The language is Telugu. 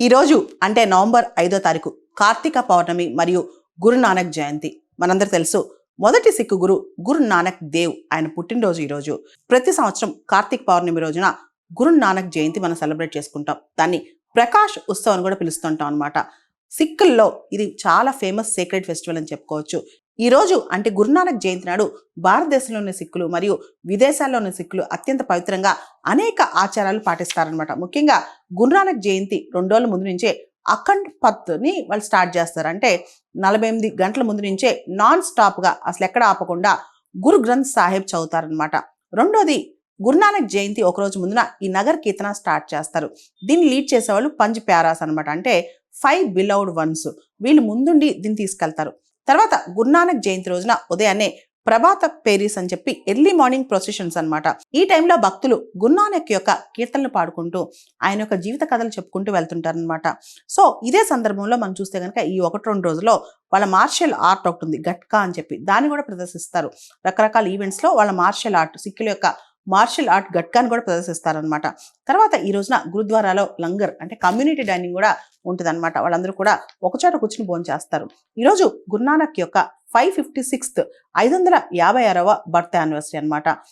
ఈరోజు అంటే నవంబర్ 5వ తారీఖు కార్తీక పౌర్ణమి మరియు గురునానక్ జయంతి. మనందరూ తెలుసు, మొదటి సిక్కు గురునానక్ దేవ్ ఆయన పుట్టినరోజు ఈరోజు. ప్రతి సంవత్సరం కార్తీక పౌర్ణమి రోజున గురునానక్ జయంతి మనం సెలబ్రేట్ చేసుకుంటాం. దాన్ని ప్రకాష్ ఉత్సవ్ అని కూడా పిలుస్తుంటాం అనమాట. సిక్కుల్లో ఇది చాలా ఫేమస్ సేక్రెడ్ ఫెస్టివల్ అని చెప్పుకోవచ్చు. ఈ రోజు అంటే గురునానక్ జయంతి నాడు భారతదేశంలోని సిక్కులు మరియు విదేశాల్లోని సిక్కులు అత్యంత పవిత్రంగా అనేక ఆచారాలు పాటిస్తారనమాట. ముఖ్యంగా గురునానక్ జయంతి 2 రోజుల ముందు నుంచే అఖండ్ పత్ని వాళ్ళు స్టార్ట్ చేస్తారు. అంటే 48 గంటల ముందు నుంచే నాన్ స్టాప్గా అసలు ఎక్కడ ఆపకుండా గురు గ్రంథ్ సాహిబ్ చదువుతారనమాట. రెండోది, గురునానక్ జయంతి ఒక రోజు ముందున ఈ నగర్ కీర్తన స్టార్ట్ చేస్తారు. దీన్ని లీడ్ చేసేవాళ్ళు పంజ్ ప్యారాస్ అనమాట. అంటే 5 బిలౌడ్ వన్స్, వీళ్ళు ముందుండి దీన్ని తీసుకెళ్తారు. తర్వాత గురునానక్ జయంతి రోజున ఉదయాన్నే ప్రభాత పేరీస్ అని చెప్పి ఎర్లీ మార్నింగ్ ప్రొసెషన్స్ అనమాట. ఈ టైంలో భక్తులు గురునానక్ యొక్క కీర్తనలు పాడుకుంటూ ఆయన యొక్క జీవిత కథలు చెప్పుకుంటూ వెళ్తుంటారనమాట. సో ఇదే సందర్భంలో మనం చూస్తే కనుక ఈ 1-2 రోజుల్లో వాళ్ళ మార్షల్ ఆర్ట్ ఒకటి ఉంది, గట్కా అని చెప్పి, దాన్ని కూడా ప్రదర్శిస్తారు. రకరకాల ఈవెంట్స్లో వాళ్ళ మార్షల్ ఆర్ట్, సిక్కుల యొక్క మార్షల్ ఆర్ట్ గట్కాని కూడా ప్రదర్శిస్తారనమాట. తర్వాత ఈ రోజున గురుద్వారాలో లంగర్ అంటే కమ్యూనిటీ డైనింగ్ కూడా ఉంటుంది అనమాట. వాళ్ళందరూ కూడా ఒకచోట కూర్చుని భోజనం చేస్తారు. ఈరోజు గురునానక్ యొక్క 556వ 556వ బర్త్ యానివర్సరీ అనమాట.